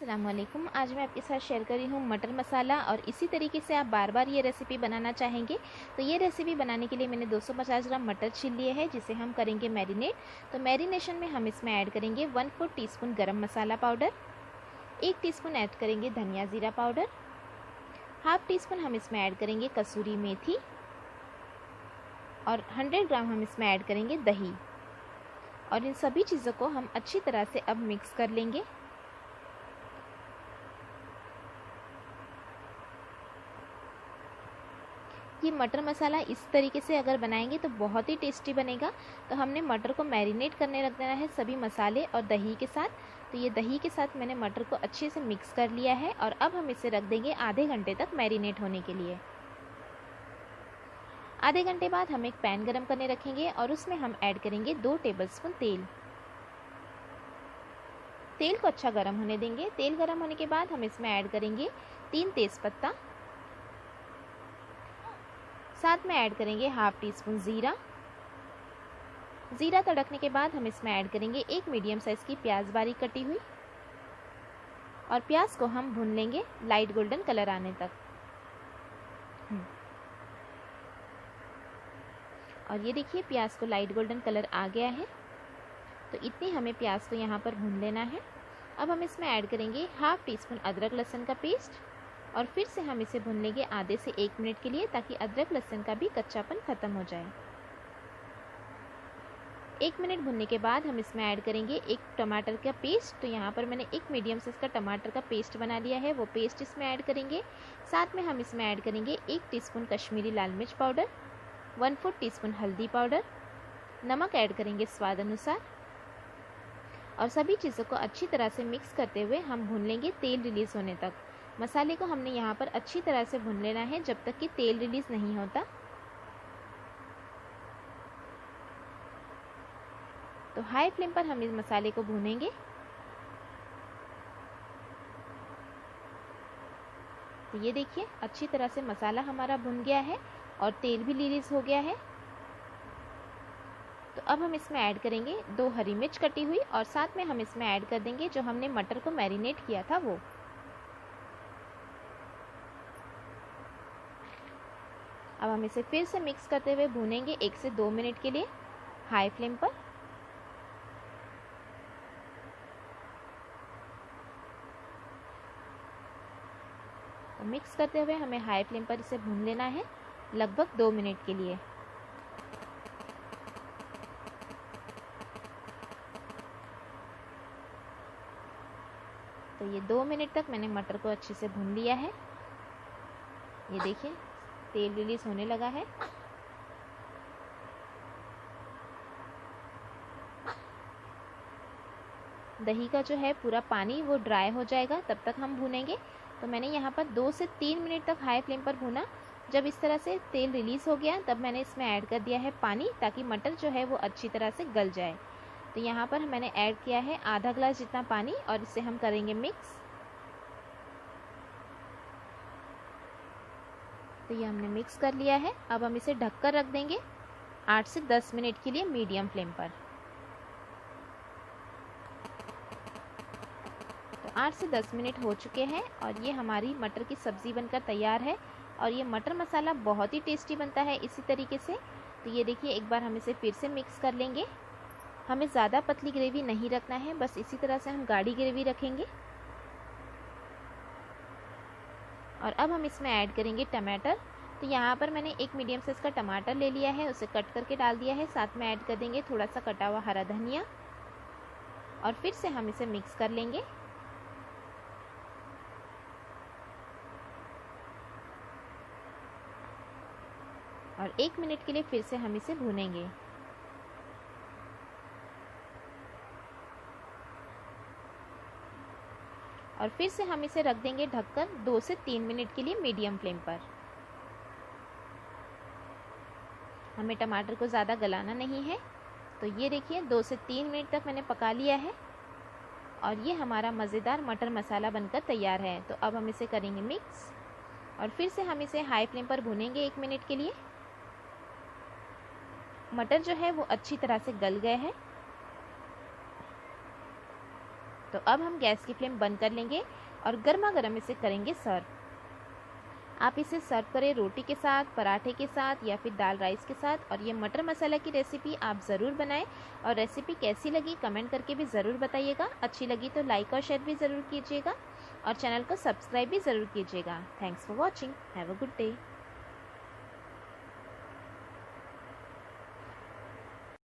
अस्सलामुअलैकुम। आज मैं आपके साथ शेयर कर रही हूँ मटर मसाला, और इसी तरीके से आप बार बार ये रेसिपी बनाना चाहेंगे तो ये रेसिपी बनाने के लिए मैंने 250 ग्राम मटर छील लिए है, जिसे हम करेंगे मैरिनेट। तो मैरिनेशन में हम इसमें ऐड करेंगे 1/4 टीस्पून गरम मसाला पाउडर, 1 टीस्पून ऐड करेंगे धनिया ज़ीरा पाउडर, हाफ टीस्पून हम इसमें ऐड करेंगे कसूरी मेथी, और 100 ग्राम हम इसमें ऐड करेंगे दही। और इन सभी चीज़ों को हम अच्छी तरह से अब मिक्स कर लेंगे। ये मटर मसाला इस तरीके से अगर बनाएंगे तो बहुत ही टेस्टी बनेगा। तो हमने मटर को मैरिनेट करने रख देना है सभी मसाले और दही के साथ। तो ये दही के साथ मैंने मटर को अच्छे से मिक्स कर लिया है, और अब हम इसे रख देंगे आधे घंटे तक मैरिनेट होने के लिए। आधे घंटे बाद हम एक पैन गरम करने रखेंगे और उसमें हम ऐड करेंगे 2 टेबलस्पून तेल। तेल को अच्छा गरम होने देंगे। तेल गरम होने के बाद हम इसमें ऐड करेंगे 3 तेज़पत्ता, साथ में ऐड करेंगे हाफ टी स्पून ज़ीरा। ज़ीरा तड़कने के बाद हम इसमें ऐड करेंगे एक मीडियम साइज़ की प्याज बारीक कटी हुई, और प्याज को हम भून लेंगे लाइट गोल्डन कलर आने तक। और ये देखिए प्याज को लाइट गोल्डन कलर आ गया है। तो इतनी हमें प्याज को यहाँ पर भून लेना है। अब हम इसमें ऐड करेंगे हाफ टी स्पून अदरक लहसुन का पेस्ट, और फिर से हम इसे भून लेंगे आधे से 1 मिनट के लिए, ताकि अदरक लहसुन का भी कच्चापन ख़त्म हो जाए। 1 मिनट भुनने के बाद हम इसमें ऐड करेंगे एक टमाटर का पेस्ट। तो यहाँ पर मैंने एक मीडियम साइज़ का टमाटर का पेस्ट बना लिया है, वो पेस्ट इसमें ऐड करेंगे। साथ में हम इसमें ऐड करेंगे 1 टीस्पून कश्मीरी लाल मिर्च पाउडर, 1/4 टीस्पून हल्दी पाउडर, नमक ऐड करेंगे स्वाद अनुसार, और सभी चीज़ों को अच्छी तरह से मिक्स करते हुए हम भून लेंगे तेल रिलीज़ होने तक। मसाले को हमने यहाँ पर अच्छी तरह से भून लेना है जब तक कि तेल रिलीज़ नहीं होता। तो हाई फ्लेम पर हम इस मसाले को भूनेंगे। तो ये देखिए अच्छी तरह से मसाला हमारा भुन गया है और तेल भी रिलीज़ हो गया है। तो अब हम इसमें ऐड करेंगे 2 हरी मिर्च कटी हुई, और साथ में हम इसमें ऐड कर देंगे जो हमने मटर को मैरिनेट किया था वो। अब हम इसे फिर से मिक्स करते हुए भूनेंगे 1 से 2 मिनट के लिए हाई फ्लेम पर। तो मिक्स करते हुए हमें हाई फ्लेम पर इसे भून लेना है लगभग 2 मिनट के लिए। तो ये 2 मिनट तक मैंने मटर को अच्छे से भून लिया है। ये देखिए तेल रिलीज होने लगा है। दही का जो है पूरा पानी वो ड्राई हो जाएगा, तब तक हम भूनेंगे। तो मैंने यहाँ पर 2 से 3 मिनट तक हाई फ्लेम पर भूना। जब इस तरह से तेल रिलीज़ हो गया तब मैंने इसमें ऐड कर दिया है पानी, ताकि मटर जो है वो अच्छी तरह से गल जाए। तो यहाँ पर मैंने ऐड किया है आधा ग्लास जितना पानी, और इसे हम करेंगे मिक्स। तो ये हमने मिक्स कर लिया है। अब हम इसे ढककर रख देंगे 8 से 10 मिनट के लिए मीडियम फ्लेम पर। तो 8 से 10 मिनट हो चुके हैं और ये हमारी मटर की सब्ज़ी बनकर तैयार है। और ये मटर मसाला बहुत ही टेस्टी बनता है इसी तरीके से। तो ये देखिए एक बार हम इसे फिर से मिक्स कर लेंगे। हमें ज़्यादा पतली ग्रेवी नहीं रखना है, बस इसी तरह से हम गाढ़ी ग्रेवी रखेंगे। और अब हम इसमें ऐड करेंगे टमाटर। तो यहाँ पर मैंने एक मीडियम साइज़ का टमाटर ले लिया है, उसे कट करके डाल दिया है। साथ में ऐड कर देंगे थोड़ा सा कटा हुआ हरा धनिया, और फिर से हम इसे मिक्स कर लेंगे। और 1 मिनट के लिए फिर से हम इसे भूनेंगे। और फिर से हम इसे रख देंगे ढककर 2 से 3 मिनट के लिए मीडियम फ्लेम पर। हमें टमाटर को ज़्यादा गलाना नहीं है। तो ये देखिए 2 से 3 मिनट तक मैंने पका लिया है, और ये हमारा मज़ेदार मटर मसाला बनकर तैयार है। तो अब हम इसे करेंगे मिक्स, और फिर से हम इसे हाई फ्लेम पर भूनेंगे 1 मिनट के लिए। मटर जो है वो अच्छी तरह से गल गए हैं। तो अब हम गैस की फ्लेम बंद कर लेंगे और गर्मा गर्म इसे करेंगे सर्व। आप इसे सर्व करें रोटी के साथ, पराठे के साथ या फिर दाल राइस के साथ। और ये मटर मसाला की रेसिपी आप ज़रूर बनाएं और रेसिपी कैसी लगी कमेंट करके भी ज़रूर बताइएगा। अच्छी लगी तो लाइक और शेयर भी ज़रूर कीजिएगा और चैनल को सब्सक्राइब भी ज़रूर कीजिएगा। Thanks for watching. Have a good day.